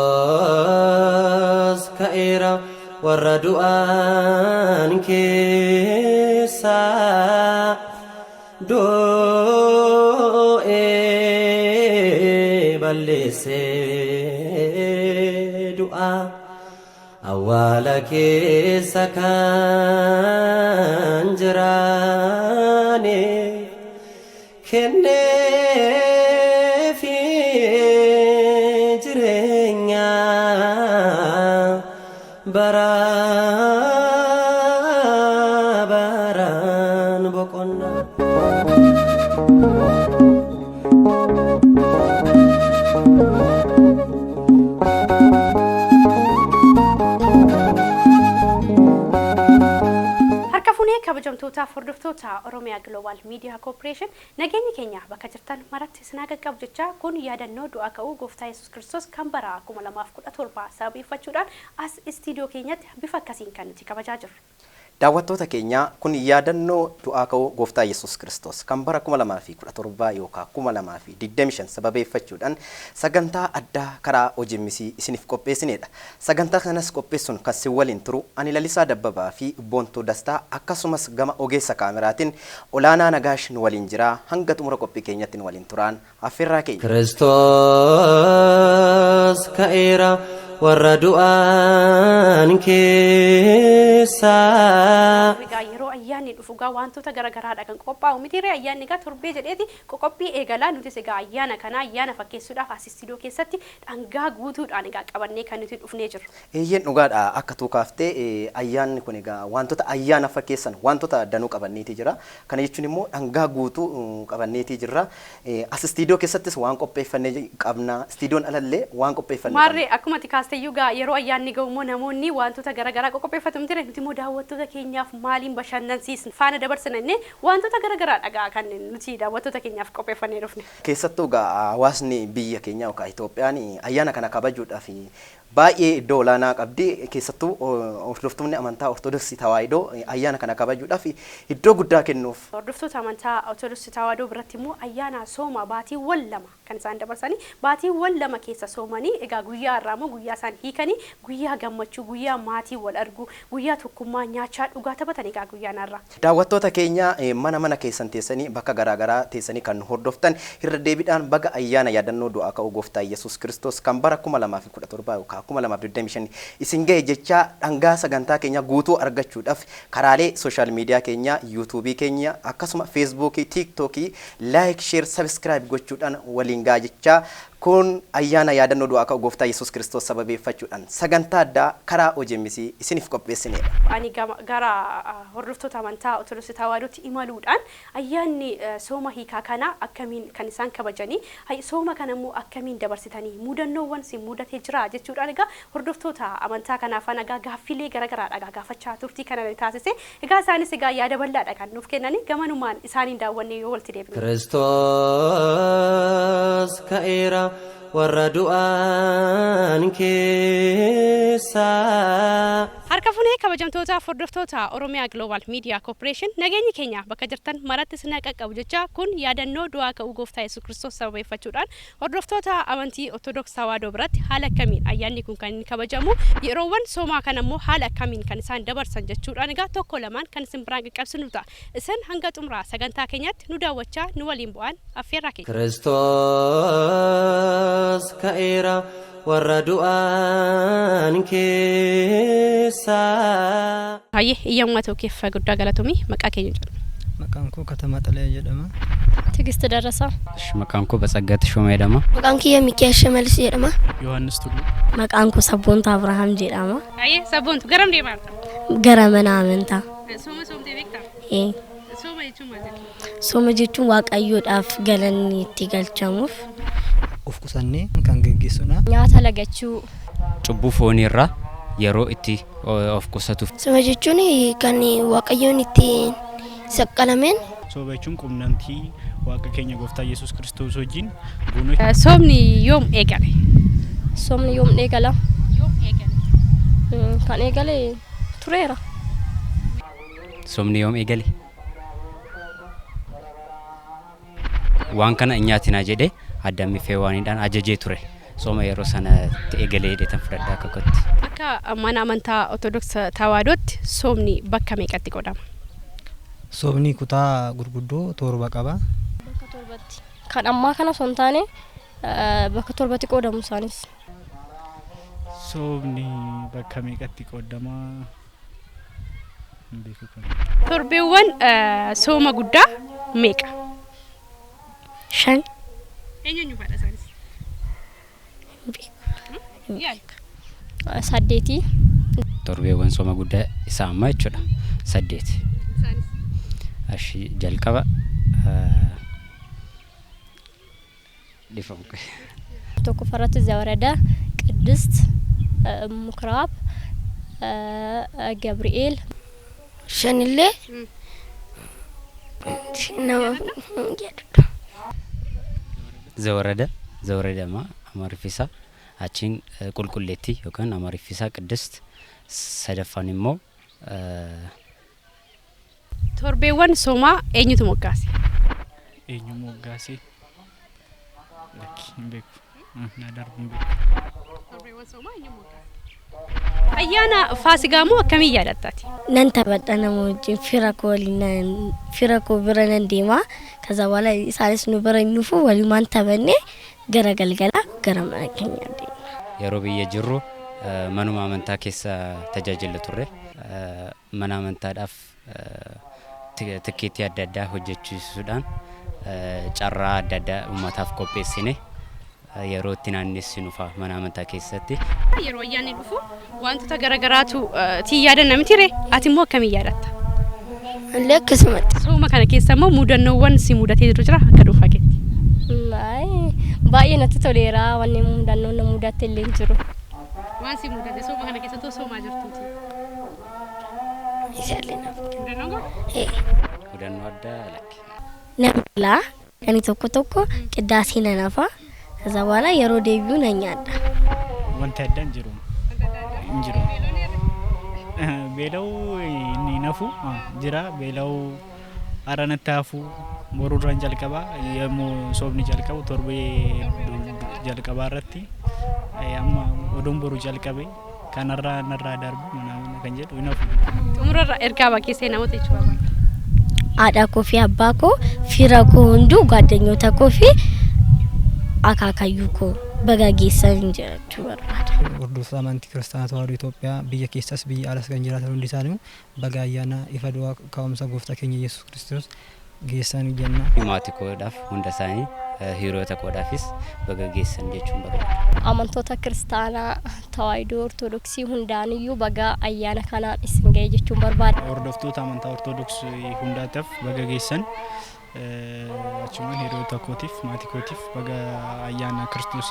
ክርስቶስ ከኤራ ወረዱአን ኬሳ ዶኤ በሌሴ ዱአ አዋላ ኬሳ ካንጅራኔ ከኔ barabaran bokonna kabajamtoota fordoftoota Oromiyaa Global Media Corporation nageenyi keenya bakka jirtan maratti sinaagaggab jecha kun yaadannoo du'a ka'uu gooftaa Yesuus Kiristoos kan bara 2017 sababeeffachuudhaan as istiidiyoo keenyatti bifa akkasiin kan nuti kabajaa jirru. daawwattoota keenya kun yaadannoo du'a ka'uu gooftaa Yesuus Kiristoos kan bara 2017 yookaan 2025 sababeeffachuudhaan sagantaa addaa karaa OGMC isiniif qopheessinedha. Sagantaa kanas qopheessuun kan si waliin turu ani Lalisaa Dabbabaa fi Boontuu Dastaa akkasumas gama ogeessa kaameraatiin Olaanaa Nagaash nu waliin jira. Hanga xumura qophii keenyatti nu waliin turaan affeerraa keenya. Kiristoos ka'eera warra du'an keessaa. Yeroo ayyaanni dhufugaa wantoota garaagaraadha kan qophaa'u mitiiree ayyaanni gaa torbee jedheeti qophii eegalaa nuti egaa ayyaana kana ayyaana fakkeessuudhaaf as istiidiyoo keessatti dhangaa guutuudhaan egaa qabannee kan nuti dhufnee jirru. Eeyyeen dhugaadha akka tuukaaftee ayyaanni kun egaa wantoota ayyaana fakkeessan wantoota danuu qabanneeti jira. Kana jechuun immoo dhangaa guutuu qabanneeti jirra. As istiidiyoo keessattis waan qopheeffannee qabna. Istiidiyoon alallee waan qopheeffannee. Maarree akkuma tikaasteyyuu gaa yeroo ayyaanni ga'u immoo namoonni wantoota garaagaraa qopheeffatu mitiiree nuti immoo daawwattoota keenyaaf maaliin bashannansiisna faana dabarsinannee wantoota garaagaraa dhagaa kan nuti daawwattoota keenyaaf qopheeffannee dhufne. Keessattuu gaa hawaasni biyya keenyaa yookaan Itoophiyaan ayyaana kana kabajuudhaaf baay'ee iddoo olaanaa qabdi. Keessattuu hordoftoonni amantaa Ortodoksii Tawaahidoo ayyaana kana kabajuudhaaf iddoo guddaa kennuuf. Hordoftoota amantaa Ortodoksii Tawaahidoo biratti immoo ayyaana sooma baatiiwwan lama kan isaan dabarsanii baatiiwwan lama keessa soomanii egaa guyyaa irraa immoo guyyaa isaan hiikanii guyyaa gammachuu guyyaa maatii wal argu guyyaa tokkummaa nyaachaa dhugaa taphatan egaa guyyaan irraa. Daawwattoota keenya mana keessan teessanii bakka garaagaraa teessanii kan hordoftan irra deebiidhaan baga ayyaana yaadannoo du'aa ka'uu gooftaa Yesuus Kiristoos kan bara 2017 yookaan 2025 isin ga'e jecha dhangaa sagantaa keenya guutuu argachuudhaaf karaalee sooshaal miidiyaa keenya yuutuubii keenya akkasuma feesbuukii tiiktookii laayik sheer sabskiraayib gochuudhaan waliin gaa jecha kun ayyaana yaadannoo du'aa ka'uu gooftaa Yesuus Kiristoos sababeeffachuudhaan sagantaa addaa karaa OGMC isiniif qopheessinedha. Ani gara hordoftoota amantaa Ortodoksii Tawaahidootti imaluudhaan ayyaanni sooma hiikaa kana akkamiin kan isaan kabajanii sooma kana immoo akkamiin dabarsitanii mudannoowwan si mudatee jira jechuudhaan egaa hordoftoota amantaa kanaaf egaa gaaffilee garaagaraadha gaafachaa turtii kana taasise egaa isaanis egaa yaada bal'aadha kan nuuf kennanii gamanumaan isaaniin daawwannee yoo walitti deebine. Kiristoos ka'eera warra du'an keessaa. Harka fuunee kabajamtoota hordoftoota Oromiyaa Global Media Corporation nageenyi keenya bakka jirtan maratti sina qaqqabu jecha kun yaadannoo du'aa ka'uu gooftaa Yesuus Kiristoos sababeeffachuudhaan hordoftoota amantii Ortodoksii Tawaahidoo biratti haala akkamiin ayyaanni kun kan kabajamu yeroowwan soomaa kana immoo haala akkamiin kan isaan dabarsan jechuudhaan egaa tokko lamaan kan isin biraan qaqqabsinu ta'a. Isin hanga xumuraa sagantaa keenyatti nu daawwachaa nu waliin bu'aan affeerraa keenya. Kiristoos ka'eera warra du'an keessaa. Hayyee iyyamumaa tokkeef guddaa galatumii maqaa keenya jedhama. Maqaan koo Katamaa Xalee jedhama. Tigist Darasaa. Maqaan koo Batsaggat Shoomee jedhama. Maqaan kiyya Mikiyaas Shimallis jedhama. Yohaannis Tulluu. Maqaan koo Sabboontuu Abrahaam jedhama. Hayyee Sabboontuu garam deemaa? Gara mana amantaa. Sooma soomtee beektaa? Sooma jechuun maal jechuudha? Sooma jechuun waaqayyoodhaaf galanni itti galchamuuf. Of qusannee kan geggeessudha. Nyaata lagachuu. Cubbuu fooniirraa yeroo itti of qusatuuf. Sooma jechuun kan waaqayyoon itti saqqalameen. Sooma jechuun qunnamtii waaqa keenya gooftaa Yesuus Kiristoos wajjin goonuu. Soomni yoom eegale? Soomni yoom eegala? Yoom eegale? Kan eegale tureera. Soomni yoom eegale? waan kana nyaatina jedhe addammi feewaaniidhaan ajajee ture. Sooma yeroo sana eegalee hidhetan fudhadhaa akka kotti. Akka mana amantaa Ortodoks Tawaahidootti soomni bakka meeqatti qoodama? Soomni kutaa gurguddoo torba qaba. Bakka torbatti. Kan ammaa kana osoo hin taane bakka torbatti qoodamu isaanis. Soomni bakka meeqatti qoodama? Torbeewwan sooma guddaa meeqa? 5. Eenyuun faadha isaanis? Saddeeti. Torbeewwan sooma guddaa isaa amma jechuudha. 8. Ashi jalqaba ሊፈንኩ tokko farratti Zawarada, ቅድስት ምኩራብ ገብርኤል ሸንሌ ዘወረደማ አማሪፊሳ አቺን ቁልቁሌቲ ወከን አማሪፊሳ ቅድስት ሰደፋንሞ torbeewwan soomaa eenyutu moggaase? Eenyu moggaase? Lakkiin beeku. Na darbuun beeku. Torbeewwan soomaa eenyu moggaase? Ayyaana Faasigaa moo akkamii yaadattaati? nan taphadha nama wajjin fira koo waliin fira koo bira nan deema kaza wala isaanis nu bira nufu walumaan taphannee gara galgala gara mana keenya deema. Yeroo biyya jirru manuma amantaa keessa tajaajila turre mana amantaadhaaf tikkeetii adda addaa hojjechiisuudhaan carraa adda addaa uummataaf qopheessine yeroo itti naannessinuuf mana amantaa keessatti yeroo ayyaanni dhufu wantoota garagaraatu yaadannaa mitiire ati immoo akkamii yaadatta? Illee akkasumatti. Sooma kana keessa immoo muudannoowwan si mudatee jira akka dhuunfaa keetti? Baay'ee natti toleera wanni mudannoo na mudatte illee jiru. Waan si mudate sooma kana keessa too soomaa jirtuuti? mudannoo addaa lakki. Namla ani tokko qiddaasii nanafa kaza wala yeroo deebi'u nan nyaadha. Wanti addaan jiru. Injiru. Beelaw ni nafu jira beelaw aranatti hafu boruudhaan jalqaba yemmuu soomni jalqabu torbee jalqabaa irratti amma oduun boru jalqabe kanarraa narraa darbu kan jedhu nafu. Xumurarra ergaa bakkee namoota jechuudha. Haadha koo fi abbaa koo fira koo hunduu ጓደኞታ koo fi akaakayyuu koo baga geessan jechuu barbaada. Hordoftoota amantii Kiristaanaa Tawaahidoo Itoophiyaa biyya keessas biyya alas kan jiraatan hundi isaanii baga ayyaana ifa du'aa ka'umsa gooftaa keenya Yesuus Kiristoos geessan jenna. Maatii koodhaaf hunda isaanii hiriyoota koodhaafis baga geessan jechuun barbaada. Amantoota Kiristaanaa Tawaahidoo Ortodoksii hundaaniyyuu baga ayyaana kanaan isin ga'e jechuun barbaada. Hordoftoota amantaa Ortodoksii hundaataaf baga geessan achuma hiriyoota kootiif maatii kootiif baga ayyaana Kiristoos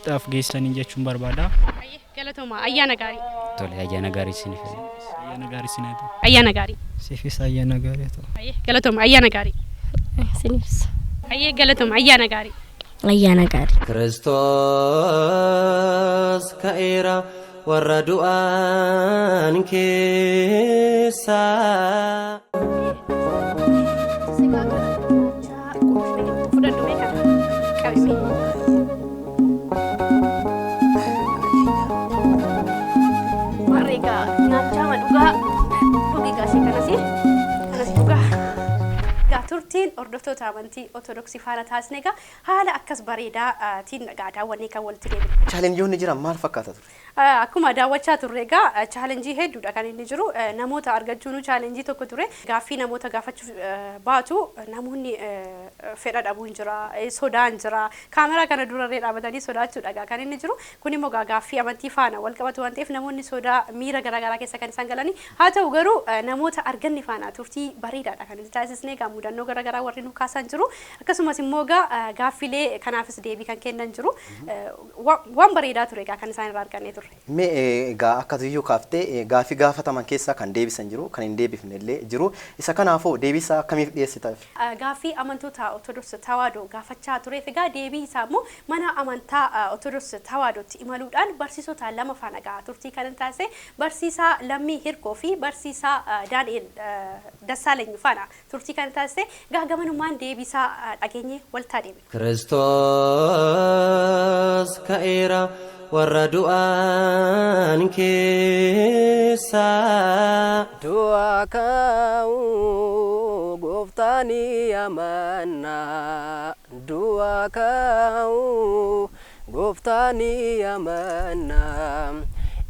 dhaaf geessanii jechuun barbaada. Galatooma ayyaana gaarii. Tole ayyaana gaarii isiniif. Ayyaana gaarii isiniif. Ayyaana gaarii. Siifis ayyaana gaarii ta'u. Galatooma ayyaana gaarii. Isiniifis. Galatooma ayyaana gaarii. Ayyaana gaarii. Kiristoos ka'eera warra du'an keessaa. turtiin hordoftoota amantii Ortodoksii faana taasisne egaa haala akkas bareedaa tiin daawwannee kan walitti deebine. Chaalenjiiwwan jiran maal fakkaata ture? Akkuma daawwachaa turre egaa chaalenjii hedduudha kan inni jiru. Namoota argachuun chaalenjii tokko ture. Gaaffii namoota gaafachuuf baatu namoonni fedha dhabuun jira, sodaan jira. Kaameraa kana durarree dhaabatanii sodaachuudha kan inni jiru. Kun immoo gaaffii amantii faana wal qabatu waan ta'eef namoonni sodaa miira garaagaraa keessa kan isaan galanii. Haa ta'u garuu namoota arganne faana turtii bareedaadha kan inni taasisne egaa mudannoo garaagaraa warri nu kaasan jiru. Akkasumas immoo gaaffiilee kanaafis deebii kan kennan jiru. Waan bareedaa ture egaa kan isaan irraa arganne ture. Mee egaa akkasuyyuu kaaftee gaaffii gaafataman keessaa kan deebisan jiru kan hin deebifne illee jiru. Isa kanaafuu deebisaa akkamiif dhiyeessitaaf? Gaaffii amantoota Ortodoks Tawaahidoo gaafachaa tureef egaa deebii isaa immoo mana amantaa Ortodoks Tawaahidootti imaluudhaan barsiisota lama faana gahaa turtii kan taasise barsiisaa Lammii Hirkoo fi barsiisaa Daani'el Dassaaleny faana turtii kan taasise dabarse gaagamanummaan deebisaa dhageenye waltaa deebi. Kiristoos ka'eera warra du'an keessa du'a ka'uu gooftaani amanna du'a ka'uu gooftaani amanna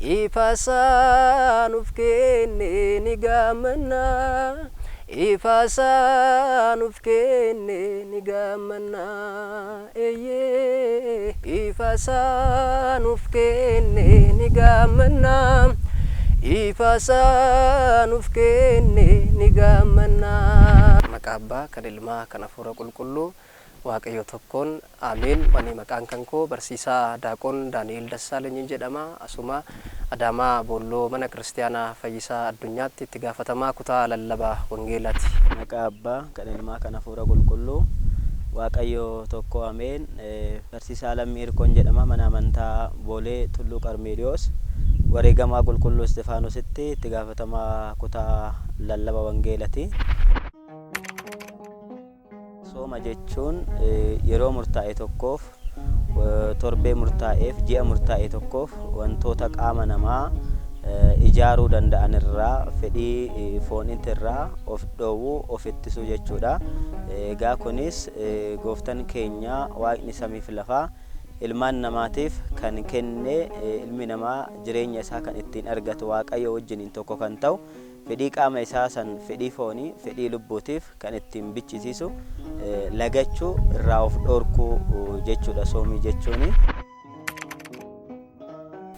ifasaanuf kenne ni gammanna ifasaanuf kenne ni gammanna eye ifasaanuf kenne ni gammanna ifasaanuf kenne ni gammanna maqaa Abbaa kan Ilmaa kan Hafuura Qulqulluu Waaqayyo tokkoon amiin. Ani maqaan kan koo barsiisaa Daaqoon Daani'el Dassaalenyiin jedhama. Asuma Adaamaa Boolloo mana kiristaanaa Fayyisaa Addunyaatti itti gaafatamaa kutaa lallabaa wangeelaati. Maqaa Abbaa kan Ilmaa kan Hafuura Qulqulluu Waaqayyo tokko amiin. Barsiisaa Lammii Hirkoon jedhama. Mana amantaa Boolee Tulluu Qarmeeliyoos wareegamaa Qulqulluu Istifaanositti itti gaafatamaa kutaa lallaba wangeelaati. Sooma jechuun yeroo murtaa'e tokkoof torbee murtaa'eef ji'a murtaa'e tokkoof wantoota qaama namaa ijaaruu danda'an irraa fedhii fooniitti irraa of dhoowwuu of ittisuu jechuudha. Egaa kunis gooftaan keenya Waaqni samiif lafaa ilmaan namaatiif kan kenne ilmi namaa jireenya isaa kan ittiin argatu Waaqayyo wajjiniin tokko kan ta'u fedhii qaama isaa san fedhii foonii fedhii lubbuutiif kan ittiin bichisiisu lagachuu irraa of dhorkuu jechuudha soomii jechuuni.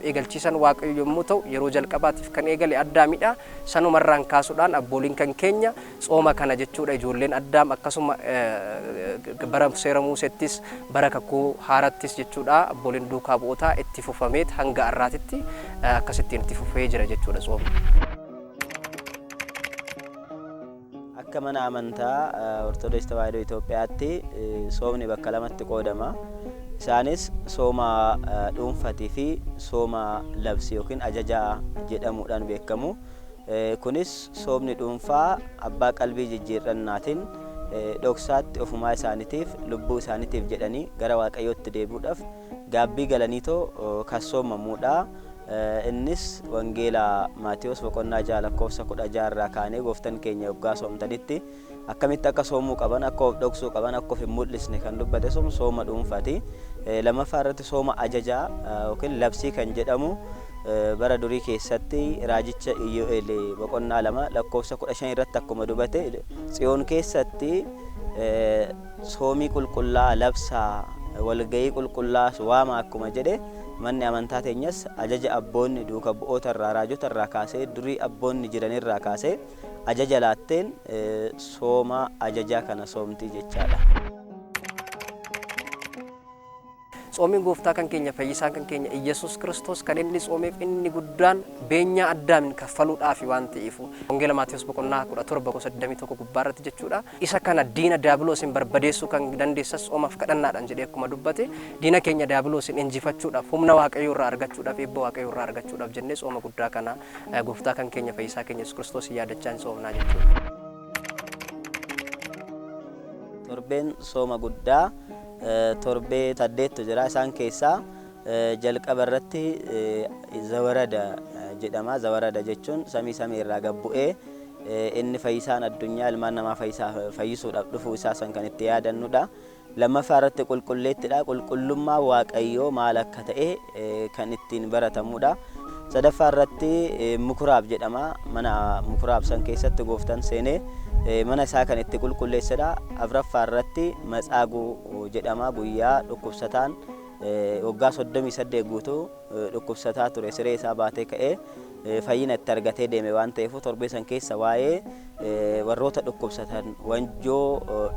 Eegalchiisan Waaqayyo yommuu ta'u yeroo jalqabaatiif kan eegale Addaamidha. Sanumarraan kaasuudhaan abbooliin kan keenya tsooma kana jechuudha. Ijoolleen Addaam akkasuma bara seera Muuseettis bara kakuu haarattis jechuudha abbooliin duukaa bu'ootaa itti fufameet hanga har'aatitti akkasittiin itti fufee jira jechuudha tsoomni. Akka mana amantaa Ortodoksii Tawaahidoo Itoophiyaatti soomni bakka lamatti qoodama. Isaanis sooma dhuunfaatii fi sooma labsii yookiin ajajaa jedhamuudhaan beekamu. Kunis soomni dhuunfaa abbaa qalbii jijjiirrannaatiin dhoksaatti ofumaa isaaniitiif lubbuu isaaniitiif jedhanii gara Waaqayyootti deebi'uudhaaf gaabbii galaniitoo kan soomamuudha. Innis wangeela Maatiyos boqonnaa 6:16 irraa kaanee gooftaan keenya yoggaa soomtanitti akkamitti akka soomuu qaban akka of dhoksuu qaban akka of hin mul'isne kan dubbate sooma dhuunfaati. Lammaffaa irratti sooma ajajaa yookiin labsii kan jedhamu bara durii keessatti raajicha Iyyoo'eel boqonnaa 2:15 irratti akkuma dubbate Tsiyoon keessatti soomii qulqullaa labsaa walgahii qulqullaa waama akkuma jedhe manni amantaa teenyas ajaja abboonni duuka bu'oota irraa raajota irraa kaasee durii abboonni jiran irraa kaasee ajaja laatteen sooma ajajaa kana soomtii jechaadha. Tsoomiin gooftaa kan keenya fayyisaan kan keenya Iyesuus Kiristoos kan inni tsoomeef inni guddaan beenyaa Addaamin kaffaluudhaaf waan ta'eef wangeela Maatiyos boqonnaa 17:81 gubbaarratti jechuudha. Isa kana diina diiyaabiloosin barbadeessuu kan dandeessas tsoomaaf kadhannaadhaan jedhee akkuma dubbate diina keenya diiyaabiloosin injifachuudhaaf humna Waaqayyoo irraa argachuudhaaf eebba Waaqayyoo irraa argachuudhaaf jennee tsooma guddaa kana gooftaa kan keenya fayyisaa keenya Yesuus Kiristoos yaadachaa tsoomnaa jechuudha. Torbeen sooma guddaa torbee 8 jira. Isaan keessaa jalqaba irratti zawarada jedhama. Zawarada jechuun samii irraa gabbu'ee inni fayyisaan addunyaa ilmaan namaa fayyisuudhaaf dhufuu isaa san kan itti yaadannudha. Lammaffaa irratti qulqulleettidha. Qulqullummaa Waaqayyoo maal akka ta'e kan ittiin baratamudha. Sadaffaa irratti mukuraab jedhama. Mana mukuraab san keessatti gooftaan seenee mana isaa kan itti qulqulleessedha. Afuraffaa irratti matsaaguu jedhama. Guyyaa dhukkubsataan waggaa 38 guutuu dhukkubsataa ture siree isaa baatee ka'ee fayyina itti argatee deeme waan ta'eef torbee san keessa waa'ee warroota dhukkubsatan wanjoo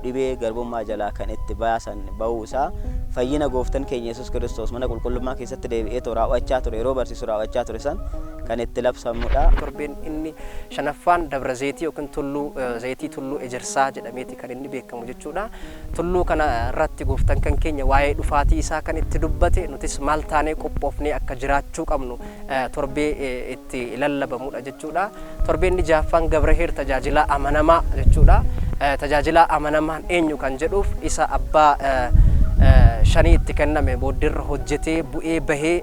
dhibee garbummaa jalaa kan itti baasan bahuu isaa fayyina gooftaan keenya Yesuus Kiristoos mana qulqullummaa keessatti deebi'ee raawwachaa ture yeroo barsiisu raawwachaa ture san kan itti labsamudha. Torbeen inni shanaffaan Dabra Zeetii yookiin tulluu Zeetii tulluu Ejersaa jedhameeti kan inni beekamu jechuudha. Tulluu kana irratti gooftaan kan keenya waa'ee dhufaatii isaa kan itti dubbate nutis maal taanee qophoofnee akka jiraachuu qabnu torbee itti lallabamudha jechuudha. Torbeen jahaffaan Gabraheer tajaajila amanamaa jechuudha. tajaajila amanamaan eenyu kan jedhuuf isa abbaa shanii itti kenname booddirra hojjetee bu'ee bahee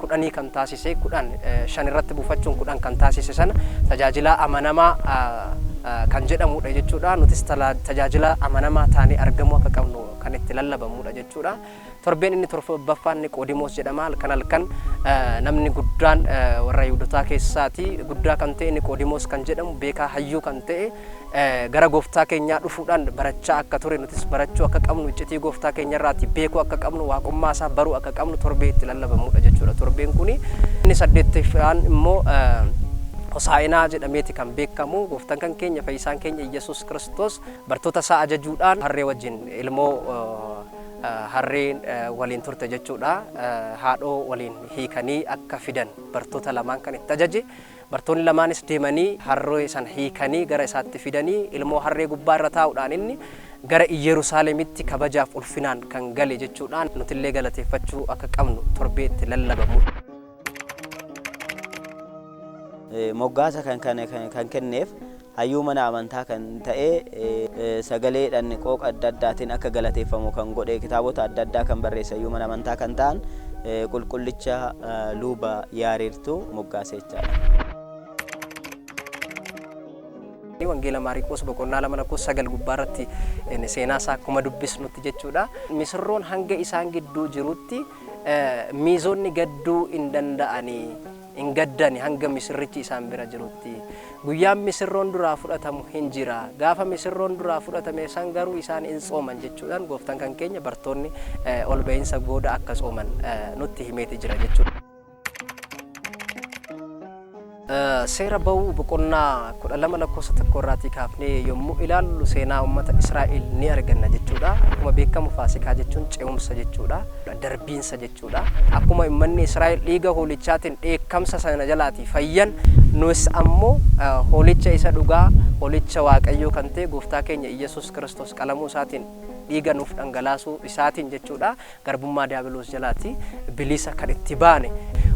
kudhanii kan taasise shan irratti buufachuun 10 kan taasise sana tajaajila amanamaa kan jedhamudha jechuudha. Nutis tajaajila amanamaa taanee argamuu akka qabnu kan itti lallabamudha jechuudha. Torbeen inni torbaffaan Niqoodimoos jedhama. Halkan namni guddaan warra Yihuudootaa keessaati guddaa kan ta'e Niqoodimoos kan jedhamu beekaa hayyuu kan ta'e gara gooftaa keenyaa dhufuudhaan barachaa akka ture nutis barachuu akka qabnu iccitii gooftaa keenyarraati beekuu akka qabnu waaqummaa isaa baruu akka qabnu torbee itti lallabamudha jechuudha. Torbeen kuni inni 8ffaan immoo Hosaa'inaa jedhameeti kan beekamu gooftaan kan keenya fayyisaan keenya Yesuus Kiristoos bartoota isaa ajajuudhaan harree wajjin ilmoo harreen waliin turte jechuudha. Haadhoo waliin hiikanii akka fidan bartoota lamaan kan itti ajaje. Bartoonni lamaanis deemanii harree san hiikanii gara isaatti fidanii ilmoo harree gubbaa irra taa'uudhaan inni gara Yerusaalemitti kabajaaf ulfinaan kan gale jechuudhaan nutillee galateeffachuu akka qabnu torbee itti lallabamudha. Moggaasa kan kenneef hayyuu mana amantaa kan ta'e sagaleedhaan qooqa adda addaatiin akka galateeffamu kan godhe kitaabota adda addaa kan barreesse hayyuu mana amantaa kan ta'an qulqullicha luuba Yaareertuu moggaasa jechaadha. Wangeela Maariikoos boqonnaa 2:9 gubbaarratti seenaa isaa akkuma dubbisnutti jechuudha. Misirroon hanga isaan gidduu jirutti miizonni gadduu hin danda'anii hin gaddani hanga misirrichi isaan bira jirutti. Guyyaan misirroon duraa fudhatamu hin jira. Gaafa misirroon duraa fudhatame san garuu isaan hin tsooman jechuudhaan gooftaan kan keenya bartoonni ol ba'iinsa booda akka tsooman nutti himeeti jira jechuudha. Seera ba'uu boqonnaa 12:1 irraatii kaafnee yommuu ilaallu seenaa uummata Israa'el ni arganna jechuudha. Akkuma beekamu Faasikaa jechuun ce'umsa jechuudha. Darbiinsa jechuudha. Akkuma uummanni Israa'el dhiiga hoolichaatiin dheekkamsa sana jalaatii fayyan nus ammoo hoolicha isa dhugaa hoolicha Waaqayyoo kan ta'e gooftaa keenya Yesuus Kiristoos qalamuu isaatiin dhiiga nuuf dhangalaasuu isaatiin jechuudha. Garbummaa diiyaabiloos jalaati bilisa kan itti baane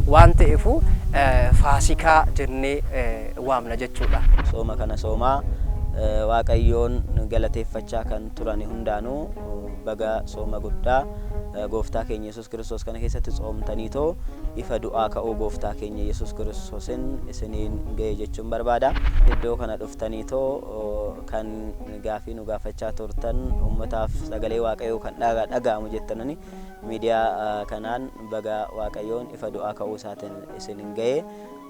waan ta'eefu Faasikaa jennee waamna jechuudha. Sooma kana soomaa Waaqayyoon galateeffachaa kan turan hundaanuu baga sooma guddaa gooftaa keenya Yesuus Kiristoos kana keessatti tsoomtaniitoo ifa du'aa ka'uu gooftaa keenya Yesuus Kiristoosin isiniin ga'e jechuun barbaada. Iddoo kana dhuftaniitoo kan gaafii nu gaafachaa turtan uummataaf sagalee Waaqayyoo kan dhaga'amu jettanani miidiyaa kanaan baga Waaqayyoon ifa du'aa ka'uu isaatiin isiniin ga'e.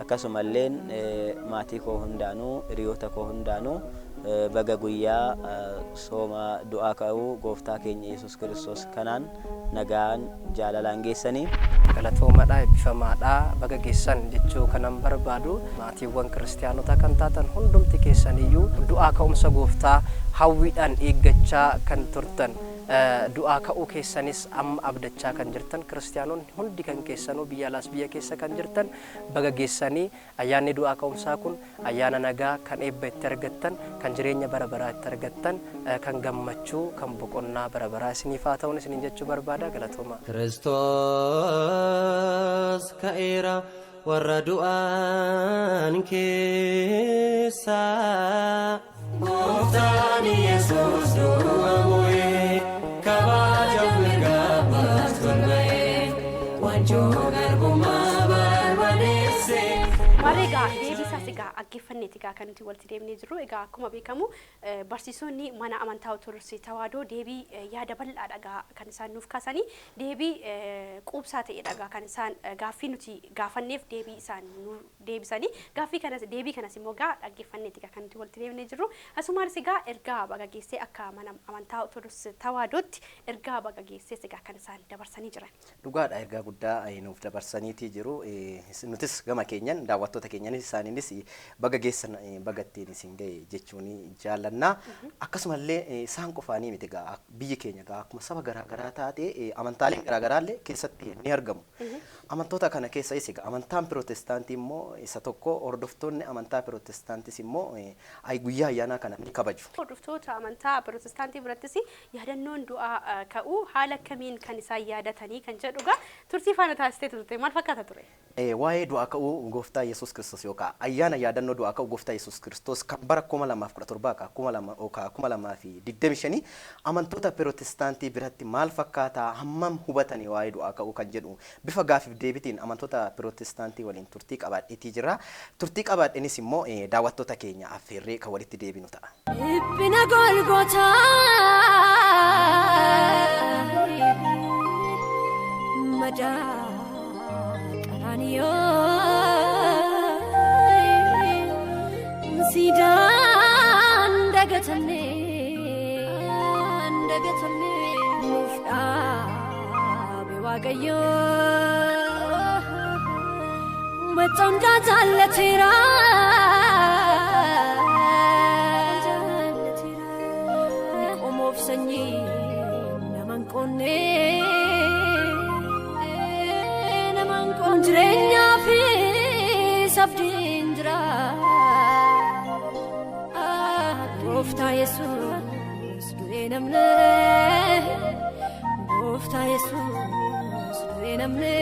Akkasumallee maatii koo hundaanuu hiriyoota koo hundaanuu baga guyyaa sooma du'aa ka'uu gooftaa keenya Yesuus Kiristoos kanaan nagaan jaalalaan geessanii galatoomaadhaa eebbifamaadhaa baga geessan jechuu kanan barbaadu. Maatiiwwan kiristaanotaa kan taatan hundumti keessaniyyuu du'aa ka'umsa gooftaa hawwiidhaan eeggachaa kan turtan du'aa ka'uu keessanis amma abdachaa kan jirtan kiristaanonni hundi kan keessanuu biyya alaas biyya keessa kan jirtan baga geessanii ayyaanni du'aa ka'umsaa kun ayyaana nagaa kan eebba itti argattan kan jireenya bara baraa itti argattan kan gammachuu kan boqonnaa bara baraa isiniif haa ta'uun isiniin jechuu barbaada. Galatooma. Kiristoos ka'eera warra du'an keessaa gooftaan Yesuus du'a mo'ee kabajaaf mirgaa baaston ba'ee wanjoo garbummaa barbadeessee. Mareegaa deebisaa sigaa dhaggeeffanneeti gaa kan nuti walitti deemnee jirru. Egaa akkuma beekamu barsiisonni mana amantaa Ortodoksii Tawaahidoo deebii yaada bal'aadha kan isaan nuuf kaasanii deebii quubsaa ta'edha kan isaan gaaffii nuti gaafanneef deebii isaan nu deebisanii deebii kanas immoo dhaggeeffanneeti kan nuti walitti deemnee jirru. Asumaanis egaa ergaa baga geessee akka mana amantaa Ortodoksii Tawaahidootti ergaa baga geessee egaa kan isaan dabarsanii jiran. Dhugaadha ergaa guddaa nuuf dabarsaniiti jiru. Nutis gama keenyan daawwattoota keenyanis isaaniinis baga geessan bagattiin isin ga'e jechuun jaallanna. Akkasumallee isaan qofaanii miti biyyi keenya akkuma saba garaagaraa taate amantaaleen garaagaraallee keessatti ni argamu. Amantoota kana keessas amantaan Pirotestaantii immoo isa tokko hordoftoonni amantaa Pirotestaantis immoo guyyaa ayyaanaa kana ni kabaju. Hordoftoota amantaa Pirotestaantii birattis yaadannoon du'aa ka'uu haala akkamiin kan isaan yaadatanii kan jedhuga turtii faana taasistee turte maal fakkaata ture? waa'ee du'aa ka'uu gooftaa Yesuus Kiristoos yookaan ayyaana yaadannoo du'aa ka'uu gooftaa Yesuus Kiristoos kan bara 2017 2025 amantoota Pirotestaantii biratti maal fakkaata hammam hubatanii waa'ee du'aa ka'uu kan jedhu bifa gaafiif deebitiin amantoota Pirotestaantii waliin turtii qabaadheetii jira. Turtii qabaadheenis immoo daawwattoota keenya affeerree kan walitti deebinu ta'a. Dhiphina Golgotaa madaa sidaan dagatamne nuuf dhaabe waaqayyo maccaankaa jaallateera qomoof sanyii naman qonnee jireenyaa fi sabdiin jira gooftaa Yesuus du'ee namne gooftaa Yesuus du'ee namne.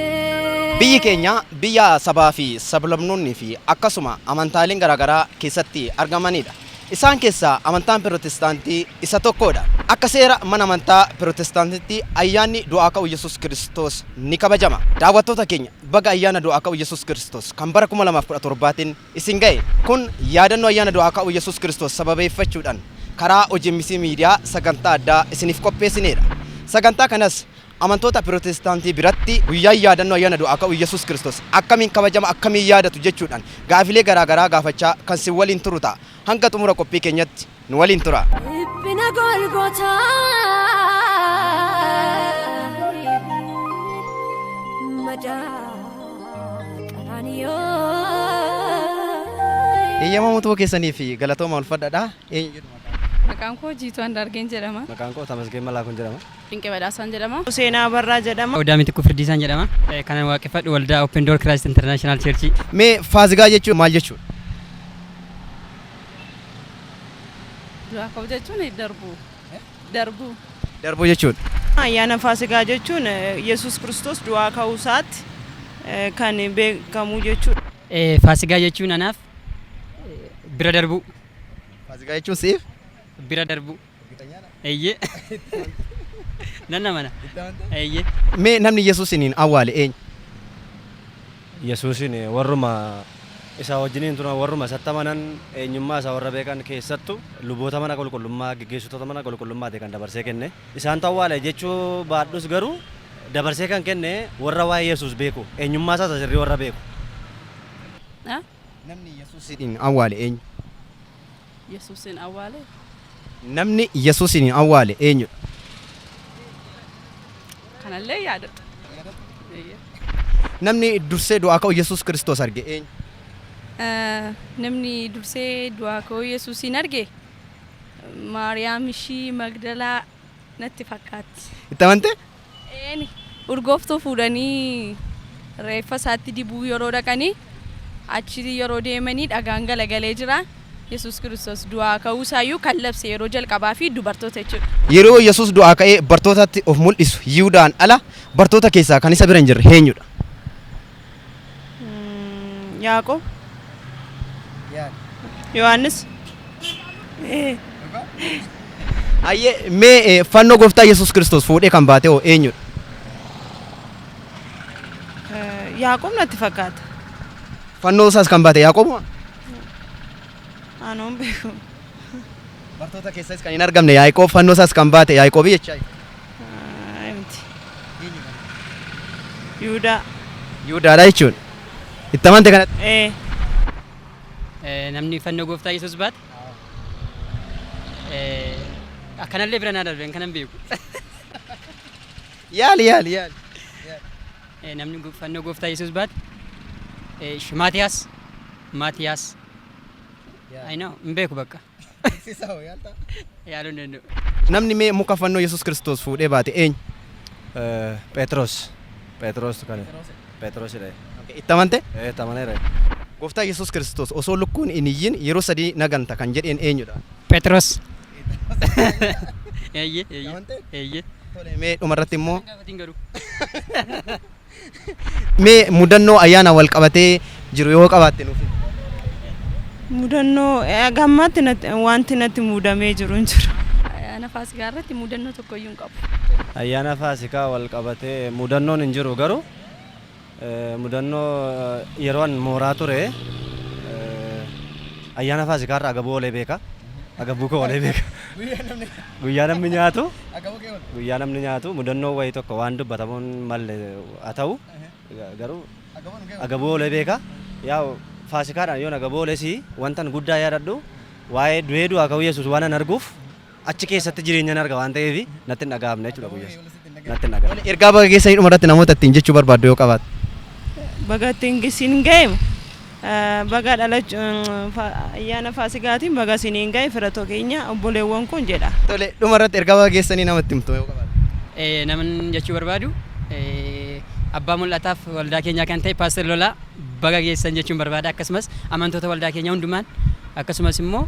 Biyyi keenya biyya sabaa fi sablamnoonni fi akkasuma amantaaleen garaagaraa keessatti argamanidha. Isaan keessaa amantaan Pirotestaantii isa tokkodha. Akka seera mana amantaa Pirotestaantiitti ayyaanni du'aa ka'uu Yesuus Kiristoos ni kabajama. Daawwattoota keenya baga ayyaana du'aa ka'uu Yesuus Kiristoos kan bara 2017 isin ga'e kun yaadannoo ayyaana du'aa ka'uu Yesuus Kiristoos sababeeffachuudhaan karaa OGMC miidiyaa sagantaa addaa isiniif qopheessineedha. Sagantaa kanas amantoota Pirotestaantii biratti guyyaa yaadannoo ayyaana du'aa ka'uu Yesuus Kiristoos akkamiin kabajama akkamiin yaadatu jechuudhaan gaafilee garaagaraa gaafachaa kan si waliin turu ta'a. Hanga xumura qophii keenyatti nu waliin tura. Dhiphina Golgotaa madaa qaraaniyoo. Eeyyama mutuu keessanii fi galatooma ulfadhaadha. Maqaan koo Jiituu Andaargeen jedhama. Maqaan koo Tamasgeen Malaakun jedhama. Dinqee Badhaasaan jedhama. Seenaa Barraa jedhama. Odaa Mitikkuu Firdiisaan jedhama. Kan waaqeffadhu waldaa Open Door Christ International Church. Mee Faazigaa jechuun maal jechuudha? Du'aa ka'uu jechuun darbuu jechuudha. Ayyaana Faasigaa jechuun Yesuus Kiristoos du'aa ka'uu isaatti kan beekamu jechuudha. Faasigaa jechuun anaaf bira darbuu. Faasigaa jechuun siif? Bira darbuu. Eeyyee. Nanna mana. Eeyyee. Mee namni Yesuusiniin awwaale eenyu? Yesuusin warruma isa wajjiniin tuna warruma sattamanan eenyummaa isaa warra beekan keessattu luboota mana qulqullummaa gaggeessitoota mana qulqullummaati kan dabarsee kenne. Isaan awwaale jechuu baadhus garuu dabarsee kan kenne warra waa'ee Yesuus beeku eenyummaa isaa sirrii warra beeku. Namni Yesuusiniin awwaale eenyu? Yesuusin awwaale. Namni Yesuusiniin awwaale eenyu? Kanallee yaadadha. Namni dursee du'aa ka'uu Yesuus Kiristoos arge eenyu? Namni dursee du'aa ka'uu Yesuusin arge Maariyaam ishii Magdalaa natti fakkaatti. Itti amante? Urgooftuu fuudhanii reeffa isaatti dibuu yeroo dhaqanii achi yeroo deemanii dhagaan galagalee jira. Yesuus Kiristoos du'aa ka'uu isaayyuu kan labse yeroo jalqabaa fi dubartoota jechuudha. Yeroo Yesuus du'aa ka'ee bartootatti of mul'isu Yihuudaan ala bartoota keessaa kan isa bira hin jirre eenyudha? Yaaqoob. Yohaannis. Ayyee mee fannoo gooftaa Yesuus Kiristoos fuudhee kan baate hoo eenyudha? Yaaqoob natti fakkaata. Fannoo isaas kan baate Yaaqoob? Anoon beeku. Bartoota keessas kan hin argamne Yaaqoob fannoo isaas kan baate Yaaqoob jechaa. Yihudaa. Yihudaadha jechuun. Itti amante kanatti. Namni fannoo gooftaa Yesuus baate. Akkanallee bira naa darbeen kanan beeku. Yaali. Namni fannoo gooftaa Yesuus baate. Maatiyaas. I know, hin beeku bakka. Yaaluun danda'u. Namni mee muka fannoo Yesuus Kiristoos fuudhee baate eenyu? Phexros kan. Phexrosidha. Itti amante? Itti amaneera. Gooftaa Yesuus Kiristoos osoo lukkuun hin iyyin yeroo sadii naganta kan jedheen eenyudha? Phexros. Eeyyee. Tole mee dhumarratti immoo Mee mudannoo ayyaana wal qabatee jiru yoo qabaatte nuuf. Mudannoo gammatti wanti natti mudamee jiru hin jiru. Ayyaana Faasikaa irratti mudannoo tokkoyyuu hin qabu. Ayyaana Faasikaa wal qabatee mudannoon hin jiru garuu mudannoo yeroo an mooraa ture ayyaana Faasikaa irraa agabuu olee beeka. Agabuu koo olee beeka. Guyyaa namni nyaatu mudannoo wayii tokko waan dubbatamuun malle haa ta'u garuu agabuu olee beeka. Yaa Faasikaadhaan yoon agabuu oleesii wantan guddaa yaadadhu waa'ee du'ee du'aa ka'uu Yesuus waan an arguuf achi keessatti jireenyaan arga waan ta'eef natti hin dhaga'amne jechuudha guyyaas. Natti hin dhaga'amne. Ergaa baga geessanii dhumarratti namoota ittiin jechuu barbaaddu yoo qabaate. Baga ittiin gisiin ga'eemu baga ayyaana Faasikaatiin baga isiniin ga'e firatoo keenya obboleewwan kun jedha. Tole dhumarratti ergaa baga geessanii namatti himtu yoo qabaate. Namni jechuu barbaadu abbaa mul'ataaf waldaa keenyaa kan ta'e Paaster Lolaa baga geessan jechuun barbaada akkasumas amantoota waldaa keenyaa hundumaan akkasumas immoo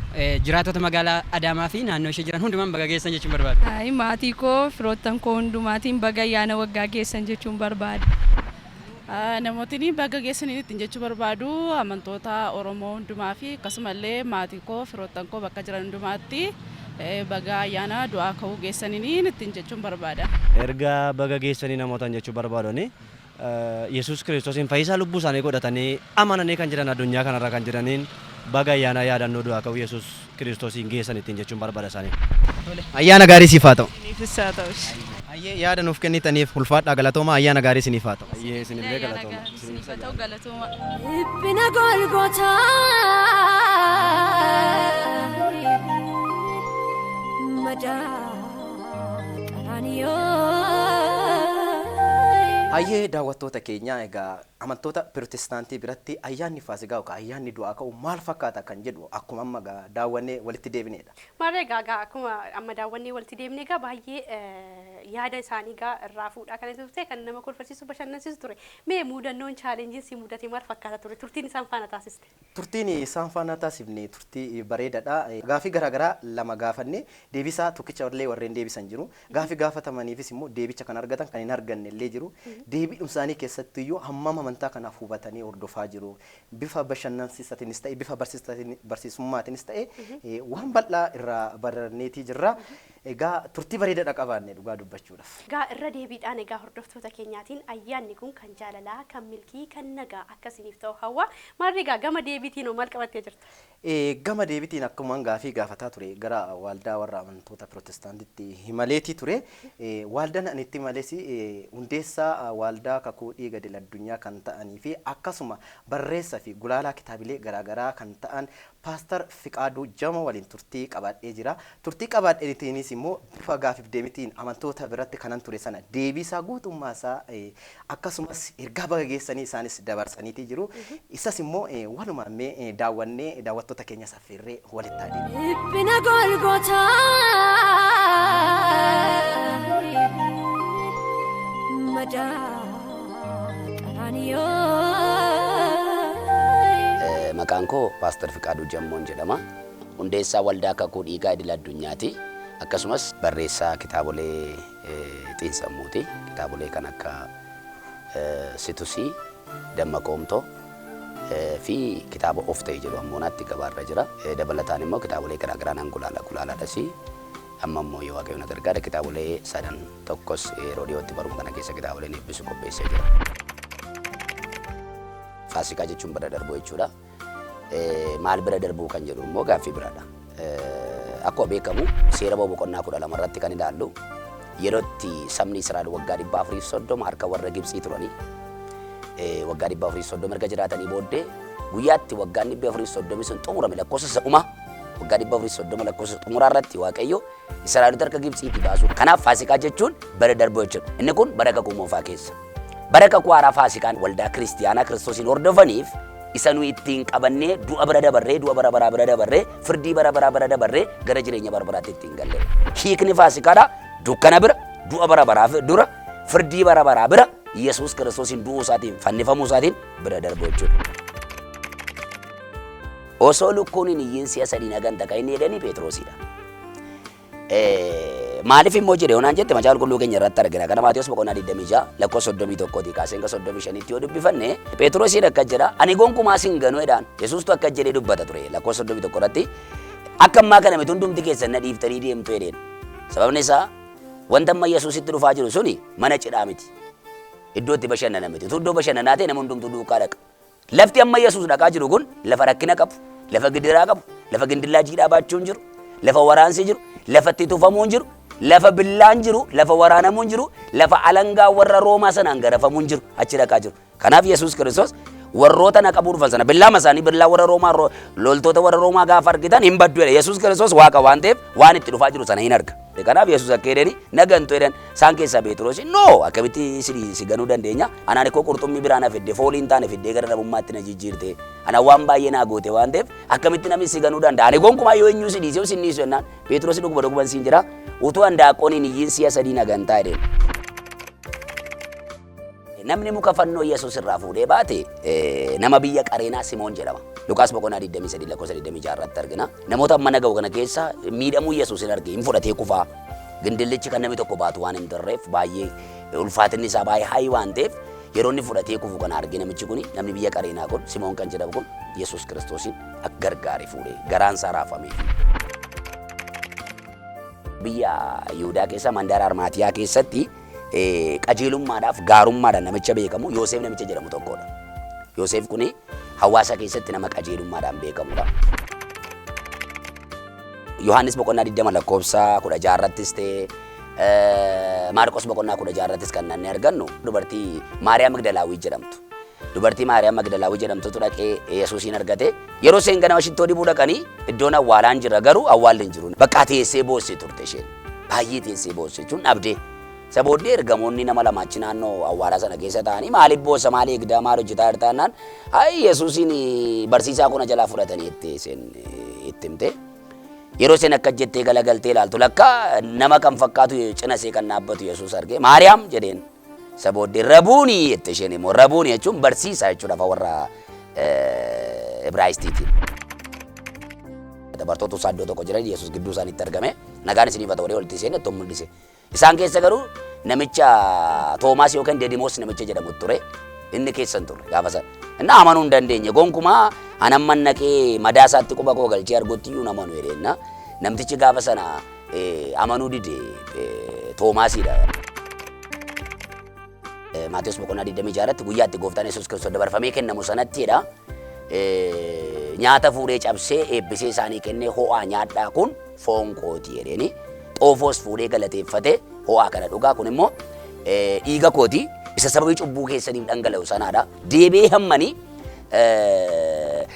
jiraatota magaalaa Adaamaa fi naannoo ishee jiran hundumaan baga geessan jechuun barbaada. Maatii koo firoottan koo hundumaatiin baga ayyaana waggaa geessan jechuun barbaada. Namootni baga geessanii ittiin jechuu barbaadu amantoota Oromoo hundumaa fi akkasumallee maatii koo firoottan koo bakka jiran hundumaatti baga ayyaana du'aa ka'uu geessanii ittiin jechuun barbaada. Ergaa baga geessanii namootaan jechuu barbaadoni. Yesuus Kiristoosiin fayyisaa lubbuu isaanii godhatanii amananii kan jiran addunyaa kanarra kan jiraniin baga ayyaana yaadannoo du'aa ka'uu Yesuus Kiristoosiin geessan ittiin jechuun barbaada isaanii. Ayyaana gaarii siif haa ta'u. Ifsaa ta'us. Ayyee yaada nuuf kennitaniif ulfaadhaa galatooma ayyaana gaarii isiniif haa ta'u. Ayyee isinillee galatooma. Dhiphina Golgootaa madaa qaraaniyoo. Ayyee daawwattoota keenya egaa amantoota Pirotestaantii biratti ayyaanni Faasikaa yookaan ayyaanni du'aa ka'uu maal fakkaata kan jedhu akkuma amma daawwannee walitti deebineedha. Maarree egaa akkuma amma daawwannee walitti deebinee egaa baay'ee yaada isaanii egaa irraa fuudhaa kan turte kan nama kolfasiisu bashannansiisu ture. Mee mudannoon chaalenjiin si mudate maal fakkaata ture? Turtiin isaan faana taasiste? Turtiin isaan faana taasifne turtii bareedaadha. Gaafii garaagaraa lama gaafannee deebisaa tokkicha illee warreen deebisan jiru. Gaafii gaafatamaniifis immoo deebicha kan argatan kan hin arganne illee jiru. Deebii dhumsaanii keessatti iyyuu hammam amantaa kanaaf hubatanii hordofaa jiru. Bifa bashannansiisatiinis ta'e bifa barsiisummaatiinis ta'e waan bal'aa irraa baranneetii jirra. Egaa turtii bareedaadha qabaanne dhugaa dubbachuudhaaf. Egaa irra deebiidhaan egaa hordoftoota keenyaatiin ayyaanni kun kan jaalalaa, kan milkii, kan nagaa akkasiniif ta'u hawwa. Maarree egaa gama deebiitiin maal qabattee jirta? Gama deebiitiin akkuma gaafii gaafataa ture gara waldaa warra amantoota Pirotestaantiitti himaleetii ture. Waldaan ani itti malees hundeessaa waldaa kakuu dhiiga idil-addunyaa kan ta'anii fi akkasuma barreessaa fi gulaalaa kitaabilee garaagaraa kan ta'an Paaster Fiqaaduu Jama waliin turtii qabaadhee jira. Turtii qabaadheetiinis immoo bifa gaafiif deebiitiin amantoota biratti kanan ture sana deebiisaa guutummaa isaa akkasumas ergaa baga geessanii isaanis dabarsaniitii jiru. Isas immoo walumaa mee daawwannee daawwattoota keenya saffeerree walitti adeemu. Dhiphina Golgootaa madaa qaraaniyoo. Maqaan koo Paaster Fiqaaduu Jammoon jedhama. Hundeessaa waldaa kakuu dhiigaa idil-addunyaati. Akkasumas barreessaa kitaabolee xiinsammuuti. Kitaabolee kan akka Situsii, Dammaqoomtoo fi kitaaba of ta'e jedhu ammoo naatti gabaarra jira. Dabalataan immoo kitaabolee garaagaraa nan gulaalaadhas. Amma immoo yoo waaqayyoon na gargaara kitaabolee sadan tokkos yeroo dhiyootti baruma kana keessa kitaaboleen eebbisu qopheessee jira. Faasikaa jechuun bira darbuu jechuudha. Maal bira darbuu kan jedhu immoo gaaffii biraadha. Akkuma beekamu seera boqonnaa 12 irratti kan ilaallu yeroo itti sabni Israa'el waggaa 430 harka warra Gibxii turanii waggaa 430 erga jiraatanii booddee guyyaatti waggaan 430 sun xumurame lakkoofsa dhumaa waggaa 430 lakkoofsa xumuraa irratti waaqayyo Israa'el harka Gibxiitti baasu. Kanaaf Faasikaa jechuun bara darbuu jechuudha. Inni kun bara kakuu moofaa keessa. Bara kakuu haaraa Faasikaan waldaa kiristiyaanaa Kiristoosiin hordofaniif isa nu ittiin qabannee du'a bara dabarree du'a bara baraa bara dabarree firdii bara baraa bara dabarree gara jireenya bara baraatti ittiin galle. Hiikni Faasikaadha dukkana bira du'a bara baraa dura firdii bara baraa bira Yesuus Kiristoosiin du'uu isaatiin fannifamuu isaatiin bira darbuu jechuudha. Osoo lukkuun hin iyyiin si'a sadii nagan taqa inni jedhanii Phexrosidha. maaliif immoo jedhe onaan jette macaafa qulqulluu keenya irratti argina. Kana Maatiyos boqonnaa 26 lakkoofsa 31 kaasee hanga 35tti yoo dubbifanne Phexrosiin akka jedha ani gonkumaa sin ganuu edhaan Yesuustu akka jedhee dubbata ture lakkoofsa 31 irratti akka ammaa kana miti hundumti keessan na dhiiftanii deemtu jedheen. Sababni isaa wanta amma Yesuusitti dhufaa jiru suni mana cidhaa miti. Iddoo itti bashannana miti. Iddoo bashannanaa ta'e nama hundumtuu duukaa dhaqa. Lafti amma Yesuus dhaqaa jiru kun lafa rakkina qabu, lafa gidiraa qabu, lafa gindillaa jiidhaa baachuun jiru, lafa waraansi jiru, lafa itti tufamuun jiru, lafa billaan jiru, lafa waraanamuun jiru, lafa alangaa warra Roomaa sanaan garafamuun jiru achi dhaqaa jiru. Kanaaf Yesuus Kiristoos warroota na qabuu dhufan sana billaama isaanii billaa warra Roomaa loltoota warra Roomaa gaafa argitan hin baddu jedhe. Yesuus Kiristoos waaqa waan ta'eef waan itti dhufaa jiru sana hin arga. Kanaaf Yesuus akka jedheni nagantu jedhan isaan keessaa Phexros no akkamitti si ganuu dandeenya anaan koo qurxummii biraan fidde fooliin taane fiddee gara namummaatti na jijjiirte ana waan baay'ee naa goote waan ta'eef akkamitti namni si ganuu danda'a ani gonkumaa yoo eenyu si dhiisee sin dhiisu jennaan Phexros dhuguma siin jira utuu handaaqooniin iyyiin si'a sadii nagantaa jedheen. Namni muka fannoo Yesuus irraa fuudhee baate nama biyya Qareenaa Simoon jedhama. Luqaas boqonnaa 23 lakkoofsa 26 irratti argina. Namoota amma naga'u kana keessa miidhamuu Yesuus hin arge hin fudhatee kufaa. Gindillichi kan namni tokko baatu waan hin turreef baay'ee ulfaatinni isaa baay'ee hayi waan ta'eef yeroo inni fudhatee kufu kana arge namichi kun namni biyya Qareenaa kun Simoon kan jedhamu kun Yesuus Kiristoosin akka gargaare fuudhee garaan isaa raafamee. Biyya Yihuudaa keessa mandara Armaatiyaa keessatti qajeelummaadhaaf gaarummaadhaan namicha beekamu Yoosef namicha jedhamu tokkodha. Yoosef kuni hawaasa keessatti nama qajeelummaadhaan beekamudha. Yohaannis boqonnaa 20 lakkoofsa 16 irrattis ta'e Maarqos boqonnaa 16 irrattis kan nanni argannu dubartii Maariyaam Magdalaawii jedhamtu. Dubartii Maariyaam Magdalaawii jedhamtutu dhaqee Yesuusin argate yeroo isheen ganama shittoo dibuu dhaqanii iddoon awwaalaan jira garuu awwaalli hin jiru. Bakka teessee boossee turte isheen. Baay'ee teessee boossee jechuun dhabdee. Sabooddee ergamoonni nama lamaachi naannoo awwaala sana keessa ta'anii maaliif boossa maal eegdaa maal hojjetaa jirtaannaan hayi Yesuusin barsiisaa kuna jalaa fudhatanii itti himte. Yeroo isheen akka jettee galagaltee ilaaltu lakka nama kan fakkaatu cina ishee kan dhaabbatu Yesuus argee Maariyaam jedheen. Sabooddee rabuuni jette isheen immoo rabuuni jechuun barsiisaa jechuudha afa warra Ibraayisxiitiin. Bartoota isaa iddoo tokko jiran Yesuus gidduu isaaniitti argame nagaan isiniif haa ta'u walitti seenee itti mul'ise. Isaan keessa garuu namicha Toomaas yookaan Dedimoos namicha jedhamu ture inni keessan ture gaafa sana. Inni amanuu hin dandeenye gonkumaa anamman naqee madaa isaatti quba koo galchee argutti iyyuu namanu jedheenna namtichi gaafa sana amanuu dide Toomaasidha. Maatiyos boqonnaa 26 irratti guyyaatti gooftaan Yesuus Kiristoos dabarfamee kennamu sanattidha. Nyaata fuudhee cabsee eebbisee isaanii kennee ho'aa nyaadhaa kun foon kooti jedheeni. Xoofoos fuudhee galateeffate ho'aa kana dhugaa kun immoo dhiiga kooti isa sababii cubbuu keessaniif dhangala'u sanaadha. Deebee hammanii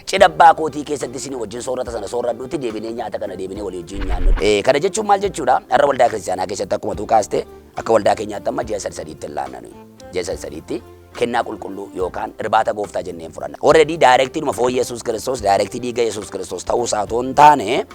cidha abbaa kootii keessatti isin wajjin soorata sana soorradhuutti deebinee nyaata kana deebinee walii wajjin nyaannu. Kana jechuun maal jechuudha? Har'a waldaa kiristaanaa keessatti akkuma tuu kaaste akka waldaa keenyaatti amma ji'a sadiitti ilaannanu. Ji'a sadiitti kennaa qulqulluu yookaan irbaata gooftaa jenneen fudhanna. Already daayirektii dhuma foon Yesuus Kiristoos daayirektii dhiiga Yesuus Kiristoos ta'uu isaa otoo hin taane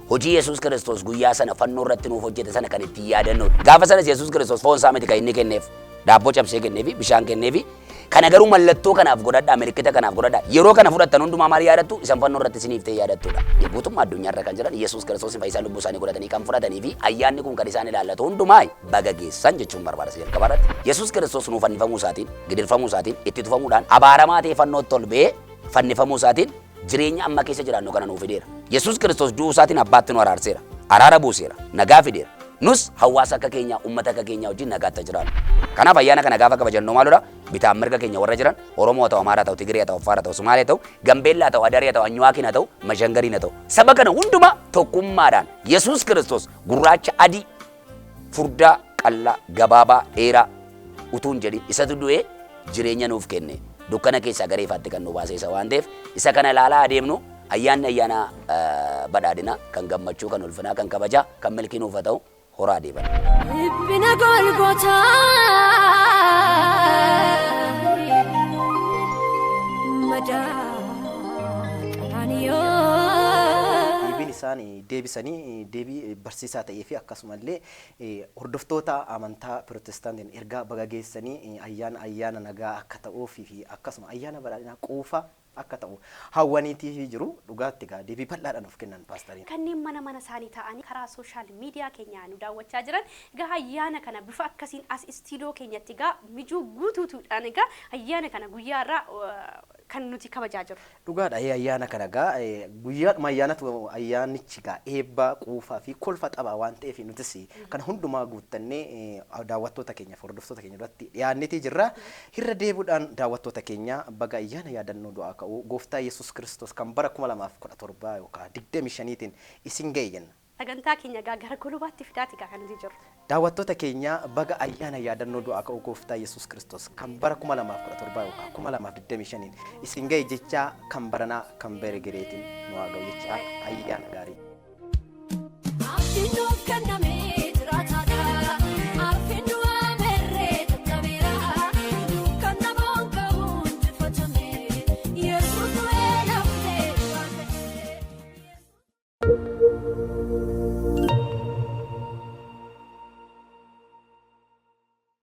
hojii Yesuus Kiristoos guyyaa sana fannoo irratti nuuf hojjete sana kan itti yaadannu. Gaafa sanas Yesuus Kiristoos foon isaa miti kan inni kenneef daabboo cabsee kenneefi bishaan kenneefi kana garuu mallattoo kanaaf godhadhaa milikkita kanaaf godhadhaa yeroo kana fudhattan hundumaa maal yaadattu isan fannoo irratti isiniif ta'e yaadattudha. Guutummaa addunyaa irra kan jiran Yesuus Kiristoos fayyisaa lubbuu isaanii godhatanii kan fudhatanii fi ayyaanni kun kan isaan ilaallatu hundumaa baga geessan jechuun barbaada jalqaba irratti. Yesuus Kiristoos nuuf fannifamuu isaatiin gidirfamuu isaatiin itti tufamuudhaan abaaramaa ta'e fannootti ol ba'ee fannifamuu isaatiin jireenya amma keessa jiraannu kana nuuf fideera. Yesuus Kiristoos du'uu isaatiin abbaatti nu araarseera. Araara buuseera. Nagaa fideera. Nus hawaasa akka keenya uummata akka keenya wajjin nagaatti jiraannu. Kanaaf ayyaana kana gaafa kabajannu maaludha? Bitaan mirga keenya warra jiran Oromoo ta'u, Amaaraa ta'u, Tigiree ta'u, Affaara ta'u, Sumaalee ta'u, Gambeellaa ta'u, Adarii ta'u, Anyuwaakina ta'u, Mashangariina ta'u. Saba kana hundumaa tokkummaadhaan Yesuus Kiristoos gurraacha adii furdaa qal'aa gabaabaa dheeraa utuun jedhin isatu du'ee jireenya nuuf kenne. Dukkana keessaa gara ifaatti kan nu baase isa waan ta'eef isa kana ilaalaa adeemnu ayyaanni ayyaana badhaadhina kan gammachuu kan ulfinaa kan kabajaa kan milkii nuuf ta'u horaa deeban. Ibbina Golgotaa madaa qaraaniyoo. Deebiin isaanii deebisanii deebii barsiisaa ta'ee fi akkasumallee hordoftoota amantaa Pirotestaantiin ergaa baga geessanii ayyaana nagaa akka ta'uuf fi akkasuma ayyaana badhaadhinaa quufa akka ta'u hawwaniitii jiru dhugaatti gaa deebii bal'aadhaan of kennan paastariin. Kanneen mana isaanii ta'anii karaa sooshaal miidiyaa keenyaa nu daawwachaa jiran gaa ayyaana kana bifa akkasiin as istiidiyoo keenyatti gaa mijuu guutuutuudhaan gaa ayyaana kana guyyaarraa kan nuti kabajaa jiru. Dhugaadha ayyaana kana gaa guyyaadhuma ayyaanichi gaa eebba quufaa fi kolfa xabaa waan ta'eef nutis kan hundumaa guuttannee daawwattoota keenya hordoftoota keenya irratti dhiyaannetii jirra. Hirra deebuudhaan daawwattoota keenya baga ayyaana yaadannoo du'aa ka'uu gooftaa Yesuus Kiristoos kan bara 2017 yookaan 25tiin isin ga'e jenna. Sagantaa keenya gara golubaatti fidaati kan nuti jirru. Daawwattoota keenya baga ayyaana yaadannoo du'aa ka'uu gooftaa Yesuus Kiristoos kan bara 2017 yookaan 2025 isin ga'e jecha kan baranaa kan beregereetiin nu haa ga'u jecha ayyaana gaarii.